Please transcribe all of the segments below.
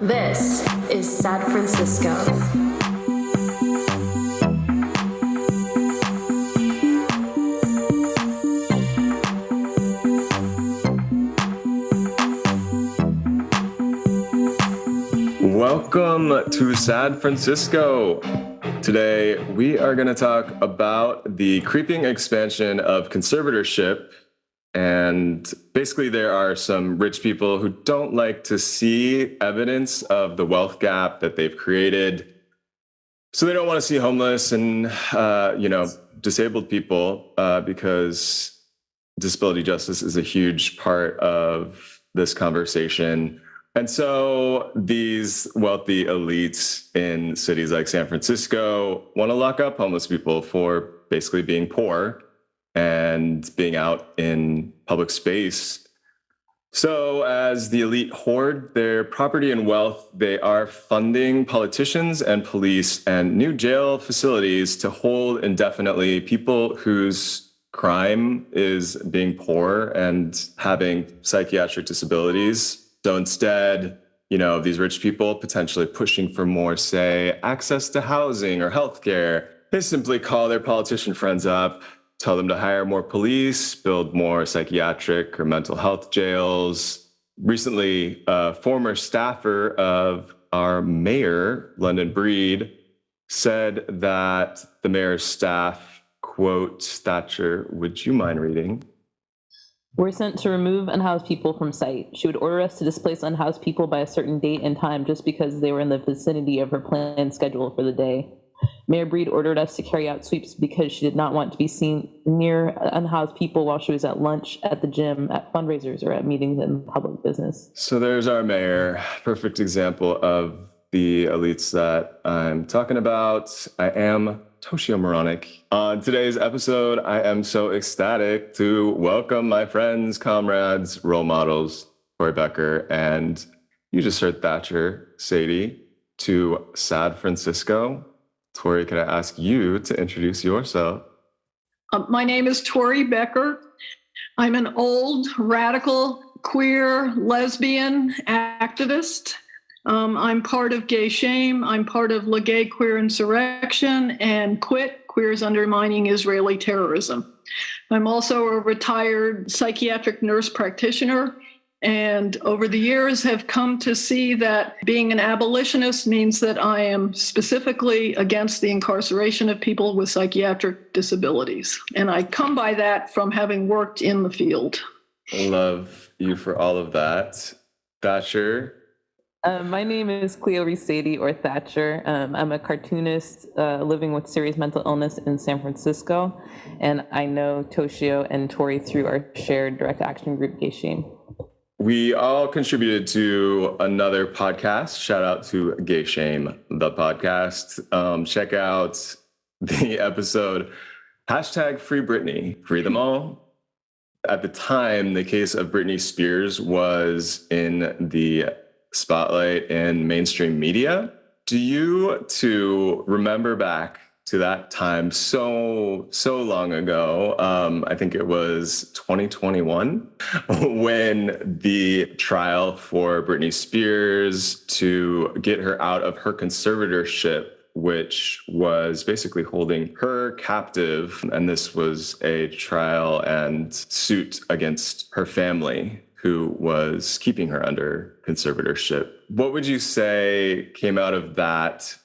This is San Francisco. Welcome to San Francisco. Today, we are going to talk about the creeping expansion of conservatorship. And basically, there are some rich people who don't like to see evidence of the wealth gap that they've created. So they don't want to see homeless and, disabled people because disability justice is a huge part of this conversation. And so these wealthy elites in cities like San Francisco want to lock up homeless people for basically being poor and being out in public space. So as the elite hoard their property and wealth, they are funding politicians and police and new jail facilities to hold indefinitely people whose crime is being poor and having psychiatric disabilities. So instead, these rich people potentially pushing for more, say, access to housing or healthcare, they simply call their politician friends up, tell them to hire more police, build more psychiatric or mental health jails. Recently, a former staffer of our mayor, London Breed, said that the mayor's staff, quote, Thatcher, would you mind reading? "We're sent to remove unhoused people from site. She would order us to displace unhoused people by a certain date and time just because they were in the vicinity of her planned schedule for the day. Mayor Breed ordered us to carry out sweeps because she did not want to be seen near unhoused people while she was at lunch, at the gym, at fundraisers, or at meetings in public business." So there's our mayor, perfect example of the elites that I'm talking about. I am Toshio Meronek. On today's episode, I am so ecstatic to welcome my friends, comrades, role models, Tory, Becker, and you just heard Thatcher, Sady, to San Francisco. Tory, can I ask you to introduce yourself? My name is Tory Becker. I'm an old, radical, queer, lesbian activist. I'm part of Gay Shame. I'm part of La Gay Queer Insurrection and Quit, Queers Undermining Israeli Terrorism. I'm also a retired psychiatric nurse practitioner, and over the years have come to see that being an abolitionist means that I am specifically against the incarceration of people with psychiatric disabilities. And I come by that from having worked in the field. Love you for all of that. Thatcher? My name is Clio Sady, or Thatcher. I'm a cartoonist living with serious mental illness in San Francisco, and I know Toshio and Tory through our shared direct action group, Gay Shame. We all contributed to another podcast. Shout out to Gay Shame, the podcast. Check out the episode, #Free Britney, free them all. At the time, the case of Britney Spears was in the spotlight in mainstream media. Do you two remember back to that time so long ago? I think it was 2021 when the trial for Britney Spears to get her out of her conservatorship, which was basically holding her captive. And this was a trial and suit against her family, who was keeping her under conservatorship. What would you say came out of that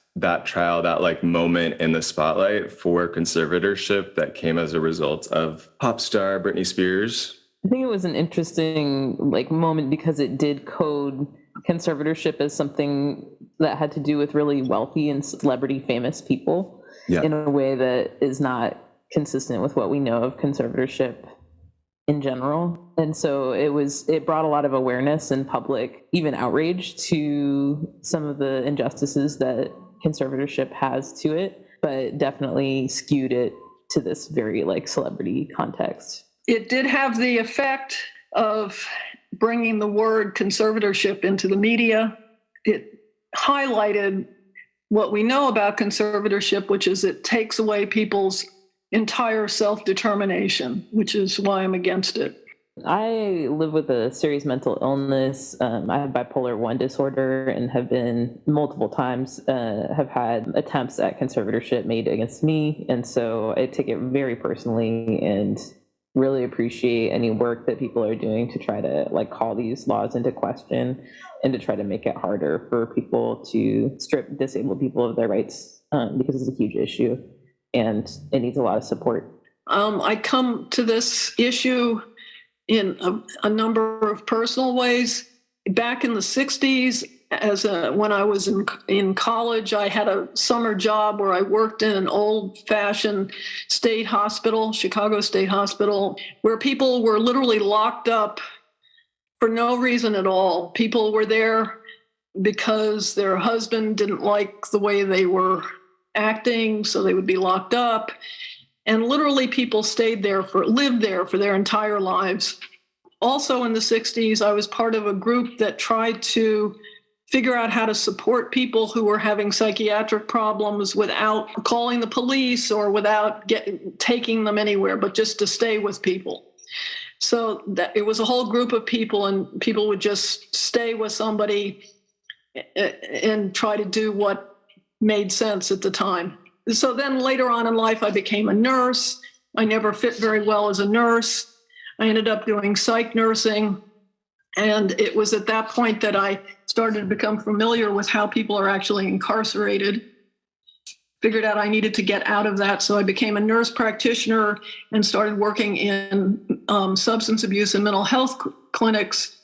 trial, that moment in the spotlight for conservatorship that came as a result of pop star Britney Spears? I think it was an interesting moment because it did code conservatorship as something that had to do with really wealthy and celebrity famous people in a way that is not consistent with what we know of conservatorship in general. And so it brought a lot of awareness and public, even outrage, to some of the injustices that conservatorship has to it, but definitely skewed it to this very celebrity context. It did have the effect of bringing the word conservatorship into the media. It highlighted what we know about conservatorship, which is it takes away people's entire self-determination, which is why I'm against it. I live with a serious mental illness. I have bipolar 1 disorder and have been multiple times, have had attempts at conservatorship made against me. And so I take it very personally and really appreciate any work that people are doing to try to call these laws into question and to try to make it harder for people to strip disabled people of their rights, because it's a huge issue and it needs a lot of support. I come to this issue in a number of personal ways. Back in the 60s, when I was in college, I had a summer job where I worked in an old-fashioned state hospital, Chicago State Hospital, where people were literally locked up for no reason at all. People were there because their husband didn't like the way they were acting, so they would be locked up. And literally people lived there for their entire lives. Also in the 60s, I was part of a group that tried to figure out how to support people who were having psychiatric problems without calling the police or without taking them anywhere, but just to stay with people. So that it was a whole group of people, and people would just stay with somebody and try to do what made sense at the time. So then later on in life, I became a nurse. I never fit very well as a nurse. I ended up doing psych nursing. And it was at that point that I started to become familiar with how people are actually incarcerated. Figured out I needed to get out of that. So I became a nurse practitioner and started working in substance abuse and mental health clinics,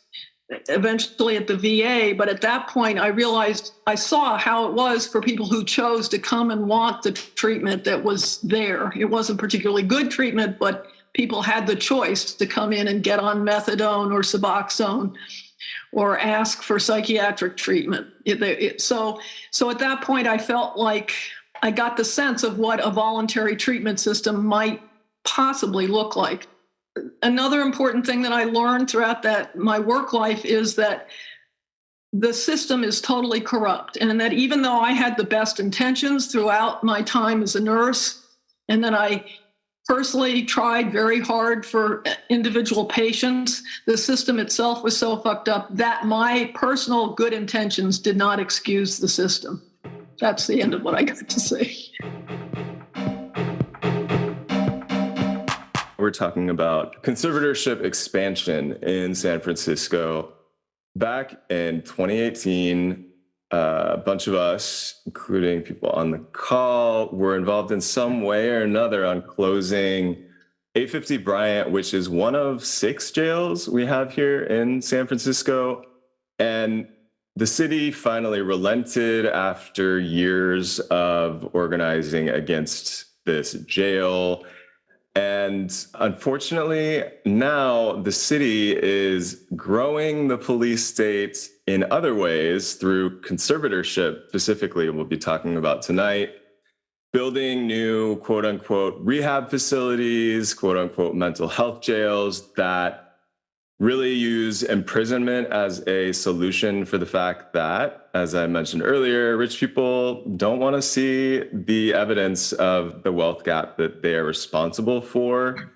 eventually at the VA. But at that point, I realized I saw how it was for people who chose to come and want the treatment that was there. It wasn't particularly good treatment, but people had the choice to come in and get on methadone or Suboxone or ask for psychiatric treatment. So at that point, I felt like I got the sense of what a voluntary treatment system might possibly look like. Another important thing that I learned throughout my work life is that the system is totally corrupt, and that even though I had the best intentions throughout my time as a nurse, and that I personally tried very hard for individual patients, the system itself was so fucked up that my personal good intentions did not excuse the system. That's the end of what I got to say. We're talking about conservatorship expansion in San Francisco. Back in 2018, a bunch of us, including people on the call, were involved in some way or another on closing 850 Bryant, which is one of 6 jails we have here in San Francisco. And the city finally relented after years of organizing against this jail. And unfortunately, now the city is growing the police state in other ways through conservatorship, specifically, we'll be talking about tonight, building new quote unquote rehab facilities, quote unquote mental health jails that really use imprisonment as a solution for the fact that, as I mentioned earlier, rich people don't want to see the evidence of the wealth gap that they are responsible for.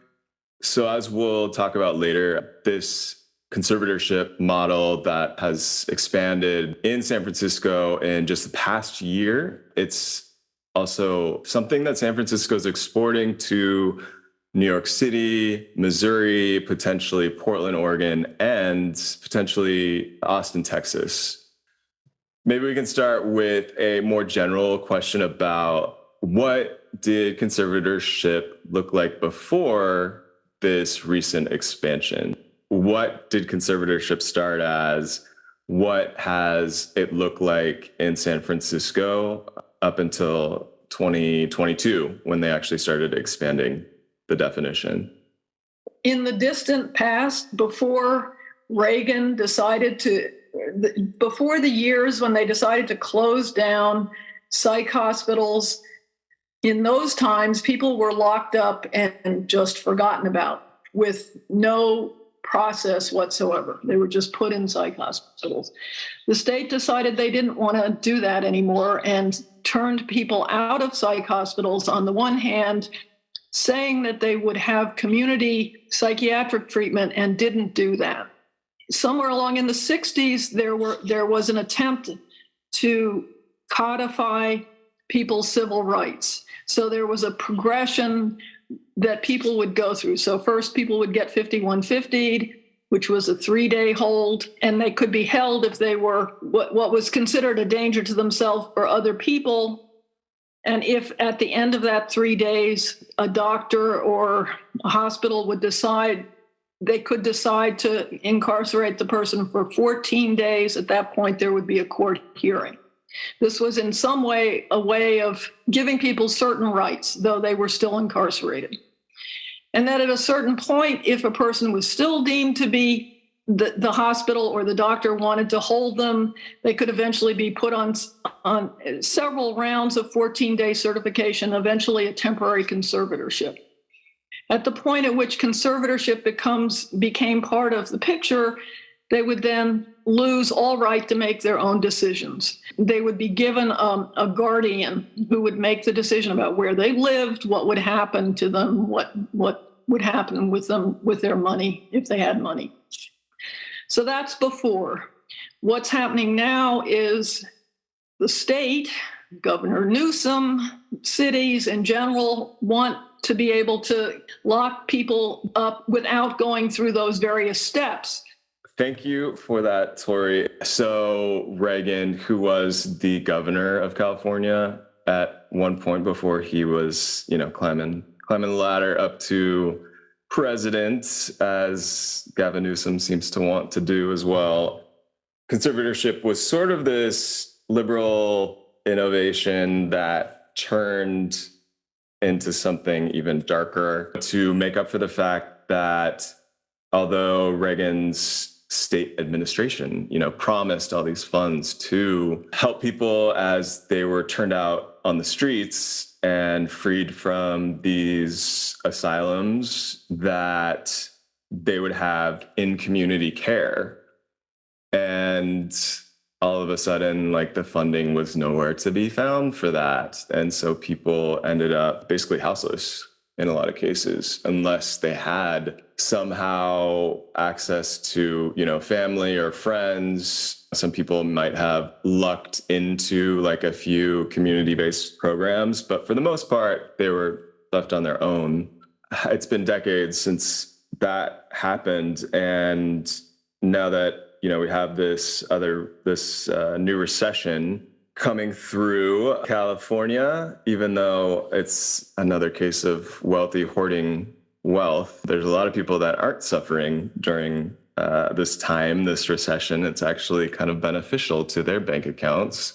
So as we'll talk about later, this conservatorship model that has expanded in San Francisco in just the past year, it's also something that San Francisco is exporting to New York City, Missouri, potentially Portland, Oregon, and potentially Austin, Texas. Maybe we can start with a more general question about what did conservatorship look like before this recent expansion? What did conservatorship start as? What has it looked like in San Francisco up until 2022 when they actually started expanding the definition? In the distant past, before Reagan before the years when they decided to close down psych hospitals, in those times, people were locked up and just forgotten about with no process whatsoever. They were just put in psych hospitals. The state decided they didn't want to do that anymore and turned people out of psych hospitals on the one hand saying that they would have community psychiatric treatment and didn't do that. Somewhere along in the 60s, there was an attempt to codify people's civil rights. So there was a progression that people would go through. So first people would get 5150'd, which was a 3-day hold, and they could be held if they were what was considered a danger to themselves or other people. And if at the end of that 3 days, a doctor or a hospital would decide, they could decide to incarcerate the person for 14 days. At that point, there would be a court hearing. This was in some way a way of giving people certain rights, though they were still incarcerated. And that at a certain point, if a person was still deemed to be the hospital or the doctor wanted to hold them, they could eventually be put on several rounds of 14-day certification, eventually a temporary conservatorship. At the point at which conservatorship became part of the picture, they would then lose all right to make their own decisions. They would be given a guardian who would make the decision about where they lived, what would happen to them, what would happen with them, with their money, if they had money. So that's before. What's happening now is the state, Governor Newsom, cities in general want to be able to lock people up without going through those various steps. Thank you for that, Tory. So Reagan, who was the governor of California at one point before he was, climbing the ladder up to president, as Gavin Newsom seems to want to do as well. Conservatorship was sort of this liberal innovation that turned into something even darker to make up for the fact that although Reagan's state administration, promised all these funds to help people as they were turned out on the streets and freed from these asylums, that they would have in-community care. And all of a sudden, the funding was nowhere to be found for that. And so people ended up basically houseless in a lot of cases, unless they had somehow access to, family or friends. Some people might have lucked into a few community-based programs, but for the most part, they were left on their own. It's been decades since that happened. And now that, we have this new recession coming through California, even though it's another case of wealthy hoarding wealth, there's a lot of people that aren't suffering during this recession. It's actually kind of beneficial to their bank accounts.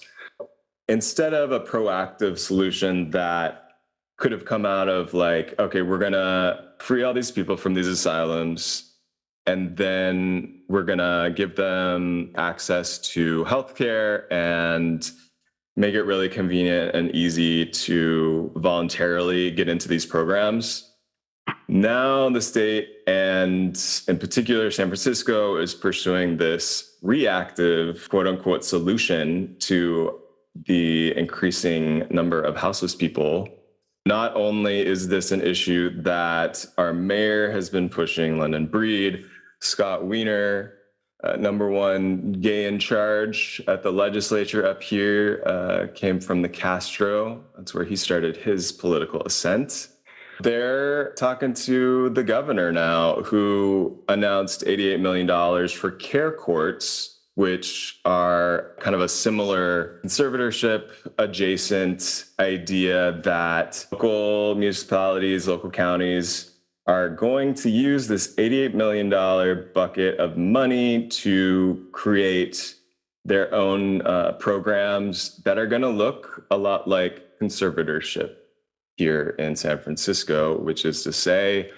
Instead of a proactive solution that could have come out of okay, we're going to free all these people from these asylums, and then we're going to give them access to healthcare and make it really convenient and easy to voluntarily get into these programs. Now the state, and in particular San Francisco, is pursuing this reactive, quote unquote, solution to the increasing number of houseless people. Not only is this an issue that our mayor has been pushing, London Breed, Scott Wiener, number one gay in charge at the legislature up here, came from the Castro. That's where he started his political ascent. They're talking to the governor now, who announced $88 million for care courts, which are kind of a similar conservatorship adjacent idea that local municipalities, local counties are going to use this $88 million bucket of money to create their own programs that are going to look a lot like conservatorship here in San Francisco, which is to say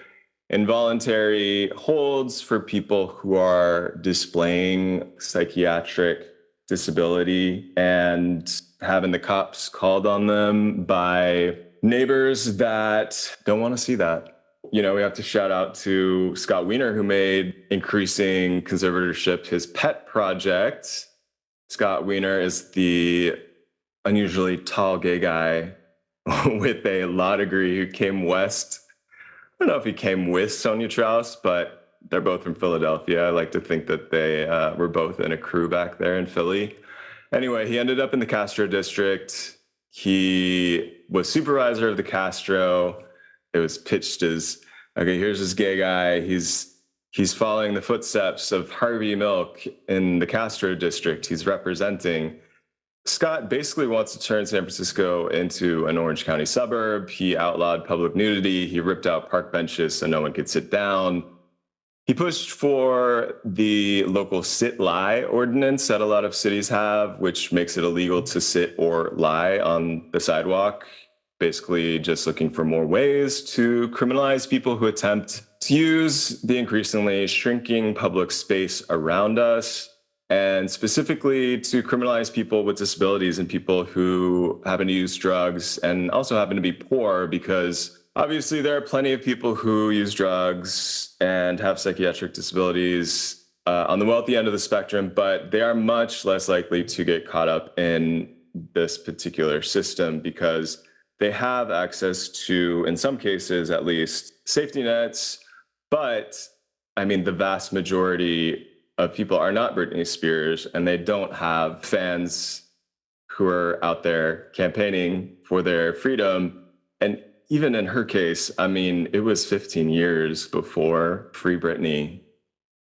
involuntary holds for people who are displaying psychiatric disability and having the cops called on them by neighbors that don't want to see that. We have to shout out to Scott Wiener, who made increasing conservatorship his pet project. Scott Wiener is the unusually tall gay guy with a law degree who came west don't know if he came with Sonia Traus, but they're both from Philadelphia. I like to think that they were both in a crew back there in Philly. Anyway, he ended up in the Castro district. He was supervisor of the Castro. It was pitched as, okay, here's this gay guy. He's following the footsteps of Harvey Milk in the Castro district. He's representing. Scott basically wants to turn San Francisco into an Orange County suburb. He outlawed public nudity. He ripped out park benches so no one could sit down. He pushed for the local sit-lie ordinance that a lot of cities have, which makes it illegal to sit or lie on the sidewalk. Basically just looking for more ways to criminalize people who attempt to use the increasingly shrinking public space around us, and specifically to criminalize people with disabilities and people who happen to use drugs and also happen to be poor, because obviously there are plenty of people who use drugs and have psychiatric disabilities on the wealthy end of the spectrum, but they are much less likely to get caught up in this particular system because they have access to, in some cases at least, safety nets. But I mean, the vast majority of people are not Britney Spears, and they don't have fans who are out there campaigning for their freedom. And even in her case, I mean, it was 15 years before Free Britney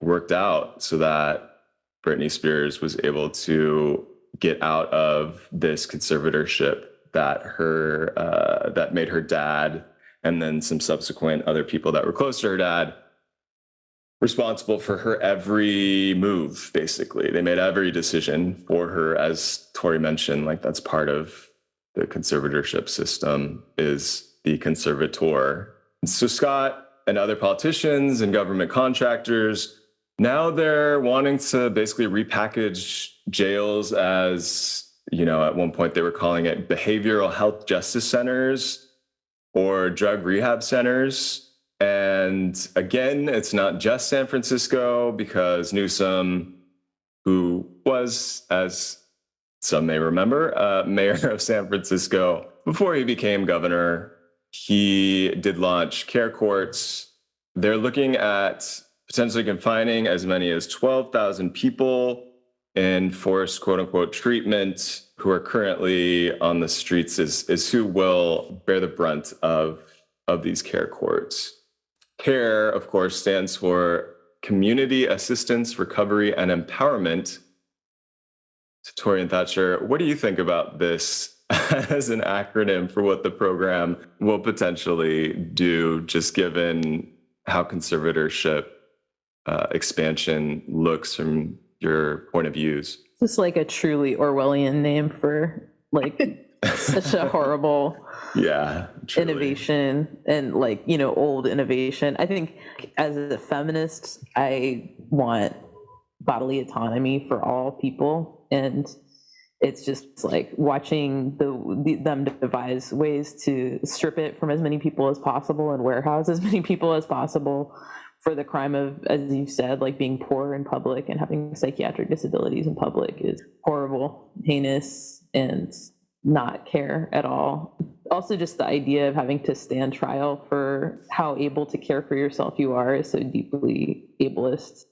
worked out so that Britney Spears was able to get out of this conservatorship that made her dad and then some subsequent other people that were close to her dad responsible for her every move. Basically, they made every decision for her. As Tory mentioned, like, that's part of the conservatorship system, is the conservator. So Scott and other politicians and government contractors, now they're wanting to basically repackage jails as, you know, at one point they were calling it behavioral health justice centers or drug rehab centers. And again, it's not just San Francisco, because Newsom, who was, as some may remember, mayor of San Francisco before he became governor, he did launch care courts. They're looking at potentially confining as many as 12,000 people in forced, quote unquote, treatment who are currently on the streets is who will bear the brunt of these care courts. CARE, of course, stands for Community Assistance, Recovery, and Empowerment. Tory and Thatcher, what do you think about this as an acronym for what the program will potentially do, just given how conservatorship expansion looks from your point of views? Just like a truly Orwellian name for like such a horrible innovation, and like, you know, old innovation. I think as a feminist, I want bodily autonomy for all people, and it's just like watching them devise ways to strip it from as many people as possible and warehouse as many people as possible for the crime of, as you said, like being poor in public and having psychiatric disabilities in public is horrible, heinous, and not care at all. Also, just the idea of having to stand trial for how able to care for yourself you are is so deeply ableist,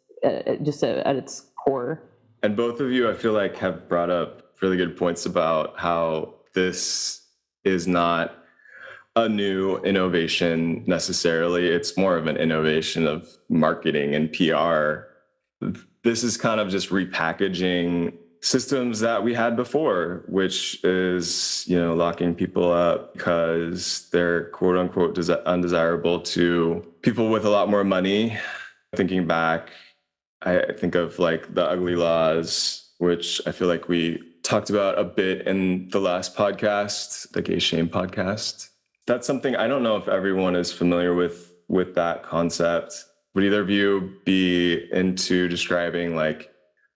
just at its core. And both of you, I feel like, have brought up really good points about how this is not a new innovation necessarily. It's more of an innovation of marketing and PR. This is kind of just repackaging systems that we had before, which is, you know, locking people up because they're quote unquote undesirable to people with a lot more money. Thinking back, I think of like the ugly laws, which I feel like we talked about a bit in the last podcast, the Gay Shame podcast. That's something, I don't know if everyone is familiar with that concept. Would either of you be into describing like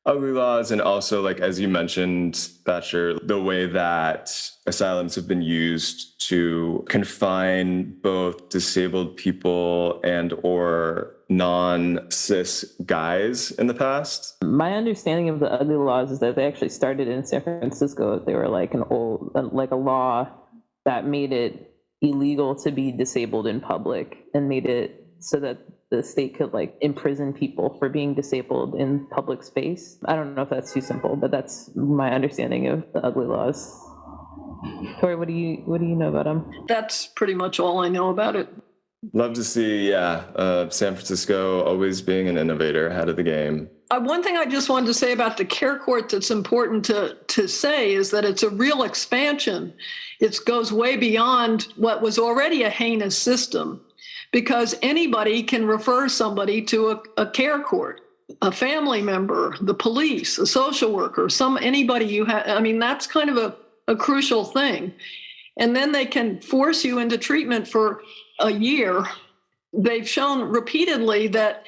ugly laws, and also, like, as you mentioned, Thatcher, the way that asylums have been used to confine both disabled people and or non-cis guys in the past? My understanding of the ugly laws is that they actually started in San Francisco. They were like a law that made it illegal to be disabled in public and made it so that the state could like imprison people for being disabled in public space. I don't know if that's too simple, but that's my understanding of the ugly laws. Tory, what do you know about them? That's pretty much all I know about it. Love to see, San Francisco always being an innovator ahead of the game. One thing I just wanted to say about the care court that's important to say is that it's a real expansion. It goes way beyond what was already a heinous system, because anybody can refer somebody to a care court, a family member, the police, a social worker, anybody you have. I mean, that's kind of a crucial thing. And then they can force you into treatment for a year. They've shown repeatedly that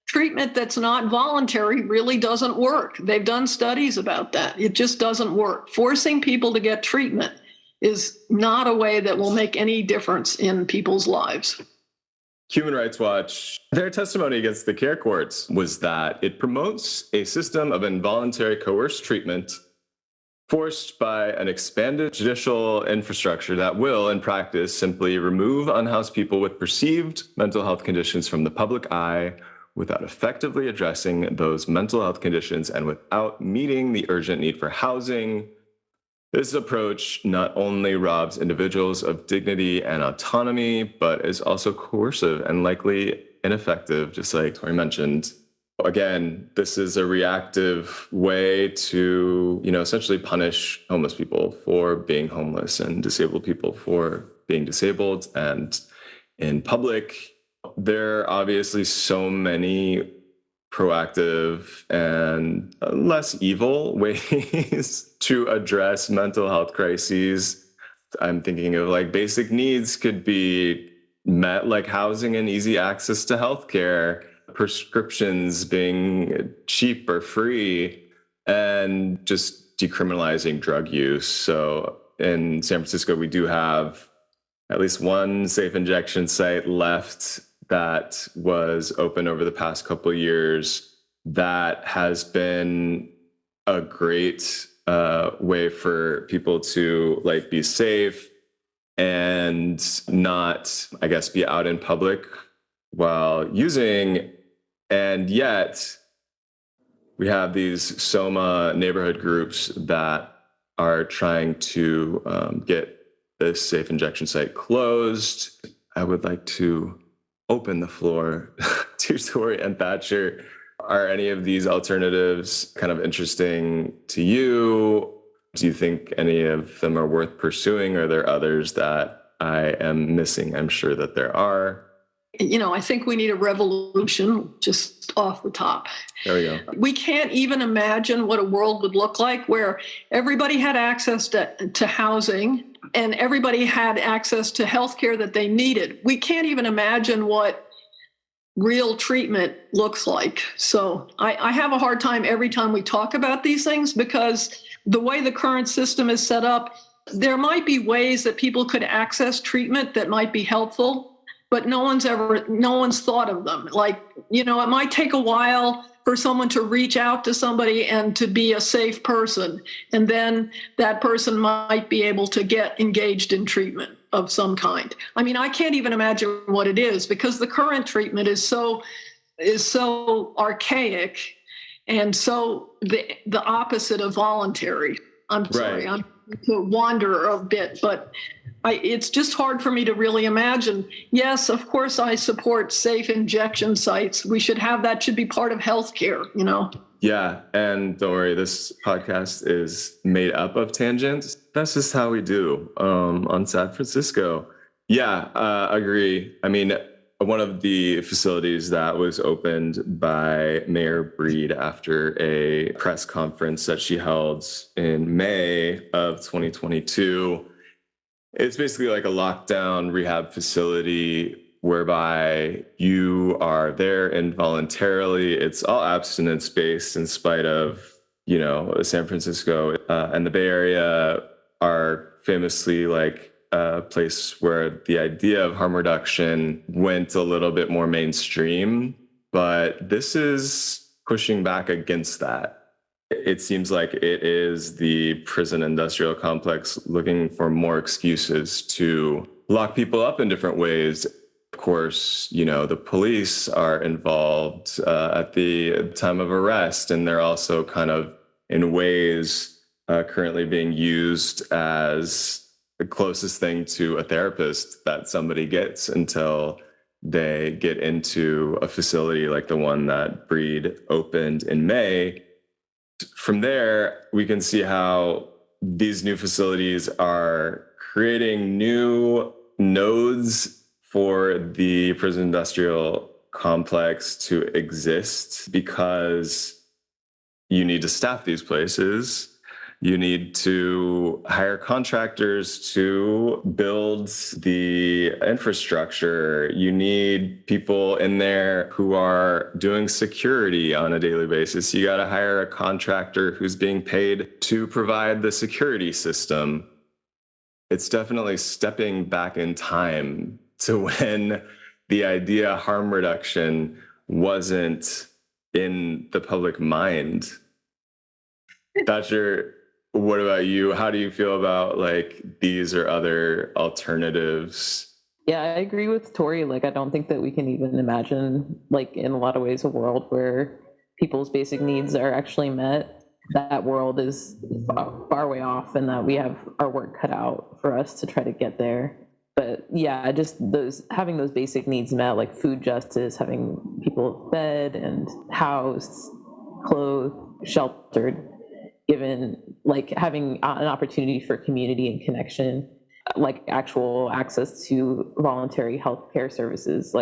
treatment that's not voluntary really doesn't work. They've done studies about that. It just doesn't work. Forcing people to get treatment is not a way that will make any difference in people's lives. Human Rights Watch, their testimony against the care courts was that it promotes a system of involuntary coerced treatment forced by an expanded judicial infrastructure that will, in practice, simply remove unhoused people with perceived mental health conditions from the public eye without effectively addressing those mental health conditions and without meeting the urgent need for housing. This approach not only robs individuals of dignity and autonomy, but is also coercive and likely ineffective, just like Tory mentioned. Again, this is a reactive way to, essentially punish homeless people for being homeless and disabled people for being disabled. And in public, there are obviously so many proactive and less evil ways to address mental health crises. I'm thinking of like basic needs could be met, like housing and easy access to healthcare, prescriptions being cheap or free, and just decriminalizing drug use. So in San Francisco, we do have at least one safe injection site left that was open over the past couple of years that has been a great way for people to like be safe and not, I guess, be out in public while using. And yet we have these SOMA neighborhood groups that are trying to get this safe injection site closed. I would like to open the floor to Tory and Thatcher. Are any of these alternatives kind of interesting to you? Do you think any of them are worth pursuing? Are there others that I am missing? I'm sure that there are. I think we need a revolution just off the top. There we go. We can't even imagine what a world would look like where everybody had access to housing and everybody had access to healthcare that they needed. We can't even imagine what real treatment looks like. So I have a hard time every time we talk about these things, because the way the current system is set up, there might be ways that people could access treatment that might be helpful, but no one's thought of them. Like, it might take a while for someone to reach out to somebody and to be a safe person. And then that person might be able to get engaged in treatment of some kind. I mean, I can't even imagine what it is, because the current treatment is so archaic and so the opposite of voluntary. I'm sorry, I'm to wander a bit, but it's just hard for me to really imagine. Yes, of course, I support safe injection sites. We should have that, should be part of healthcare, Yeah, and don't worry, this podcast is made up of tangents. That's just how we do on San Francisco. Yeah, agree. I mean, one of the facilities that was opened by Mayor Breed after a press conference that she held in May of 2022, it's basically like a lockdown rehab facility whereby you are there involuntarily. It's all abstinence-based in spite of, San Francisco and the Bay Area are famously like a place where the idea of harm reduction went a little bit more mainstream, but this is pushing back against that. It seems like it is the prison industrial complex looking for more excuses to lock people up in different ways. Of course, the police are involved at the time of arrest, and they're also kind of in ways currently being used as the closest thing to a therapist that somebody gets until they get into a facility like the one that Breed opened in May. From there, we can see how these new facilities are creating new nodes for the prison industrial complex to exist, because you need to staff these places. You need to hire contractors to build the infrastructure. You need people in there who are doing security on a daily basis. You got to hire a contractor who's being paid to provide the security system. It's definitely stepping back in time to when the idea of harm reduction wasn't in the public mind. Thatcher, what about you? How do you feel about these or other alternatives? Yeah, I agree with Tory. I don't think that we can even imagine, in a lot of ways, a world where people's basic needs are actually met. That world is far way off, and that we have our work cut out for us to try to get there. But yeah, just having those basic needs met, like food justice, having people fed and housed, clothed, sheltered, given having an opportunity for community and connection, actual access to voluntary health care services,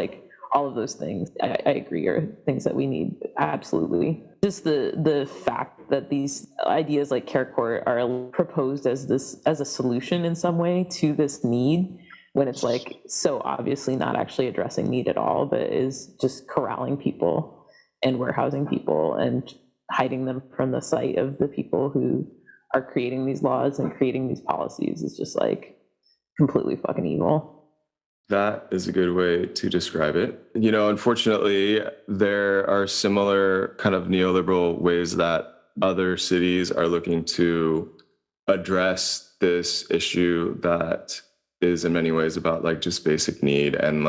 all of those things, I agree, are things that we need. Absolutely. Just the fact that these ideas like care court are proposed as a solution in some way to this need, when it's so obviously not actually addressing need at all, but is just corralling people and warehousing people and hiding them from the sight of the people who are creating these laws and creating these policies, is just completely fucking evil. That is a good way to describe it. Unfortunately, there are similar kind of neoliberal ways that other cities are looking to address this issue that is in many ways about just basic need and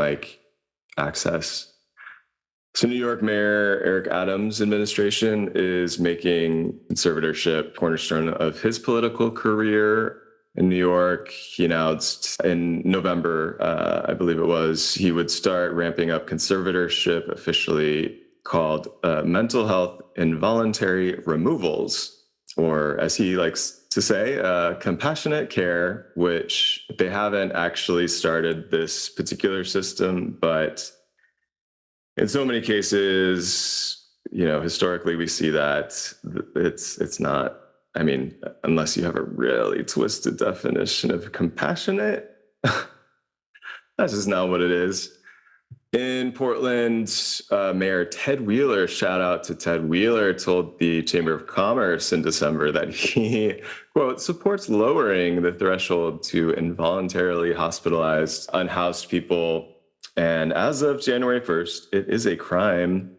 access. So New York Mayor Eric Adams' administration is making conservatorship cornerstone of his political career. In New York, he announced in November, I believe it was, he would start ramping up conservatorship, officially called mental health involuntary removals, or as he likes to say, compassionate care, which they haven't actually started this particular system, but in so many cases, historically we see that it's not, unless you have a really twisted definition of compassionate, that's just not what it is. In Portland, Mayor Ted Wheeler, shout out to Ted Wheeler, told the Chamber of Commerce in December that he, quote, supports lowering the threshold to involuntarily hospitalized unhoused people. And as of January 1st, it is a crime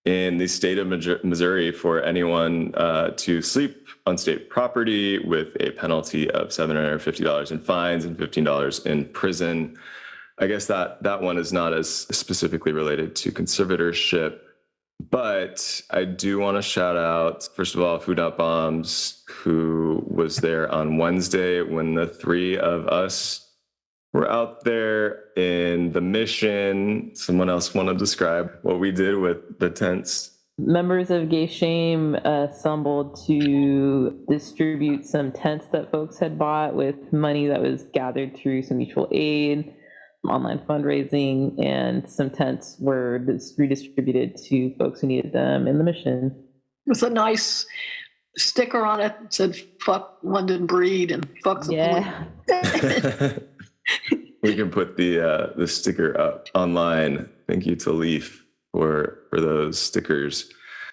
in the state of Missouri for anyone to sleep on state property, with a penalty of $750 in fines and $15 in prison. I guess that one is not as specifically related to conservatorship, but I do want to shout out, first of all, Food Not Bombs, who was there on Wednesday when the three of us were out there in the mission. Someone else want to describe what we did with the tents? Members of Gay Shame assembled to distribute some tents that folks had bought with money that was gathered through some mutual aid, online fundraising, and some tents were redistributed to folks who needed them in the mission. With a nice sticker on it that said "fuck London Breed" and "fuck the police." We can put the sticker up online. Thank you to Leaf for those stickers.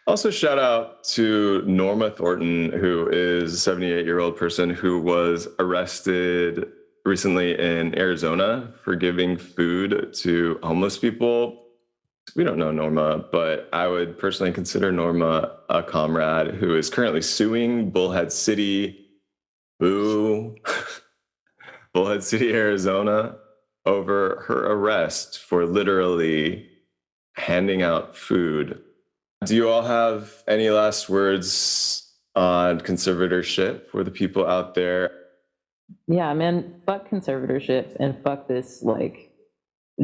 Also, shout out to Norma Thornton, who is a 78-year-old person who was arrested recently in Arizona for giving food to homeless people. We don't know Norma, but I would personally consider Norma a comrade who is currently suing Bullhead City. Boo. Bullhead City, Arizona, over her arrest for literally handing out food. Do you all have any last words on conservatorship for the people out there? Yeah, man, fuck conservatorship and fuck this like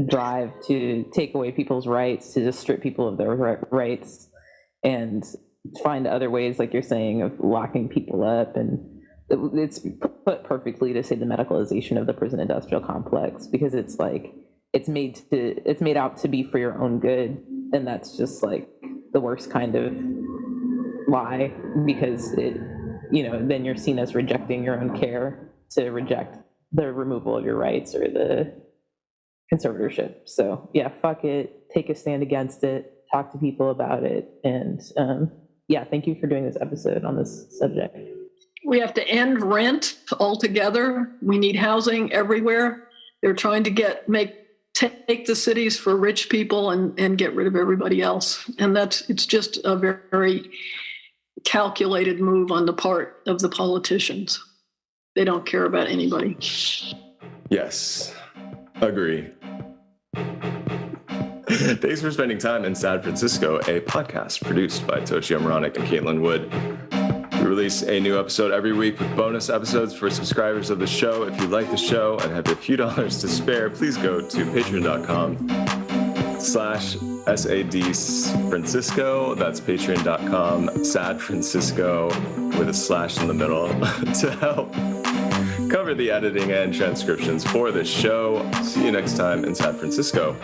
drive to take away people's rights, to just strip people of their rights and find other ways, like you're saying, of locking people up. And it's put perfectly to say the medicalization of the prison industrial complex, because it's like it's made out to be for your own good, and that's just like the worst kind of lie, because it, then you're seen as rejecting your own care to reject the removal of your rights or the conservatorship. So yeah, fuck it, take a stand against it, talk to people about it, and thank you for doing this episode on this subject. We have to end rent altogether. We need housing everywhere. They're trying to take the cities for rich people and get rid of everybody else. And it's just a very, very calculated move on the part of the politicians. They don't care about anybody. Yes, agree. Thanks for spending time in San Francisco, a podcast produced by Toshio, Meronek, and Caitlin Wood. We release a new episode every week with bonus episodes for subscribers of the show. If you like the show and have a few dollars to spare, please go to patreon.com/SAD Francisco. That's patreon.com Sad Francisco with a slash in the middle to help cover the editing and transcriptions for this show. See you next time in San Francisco.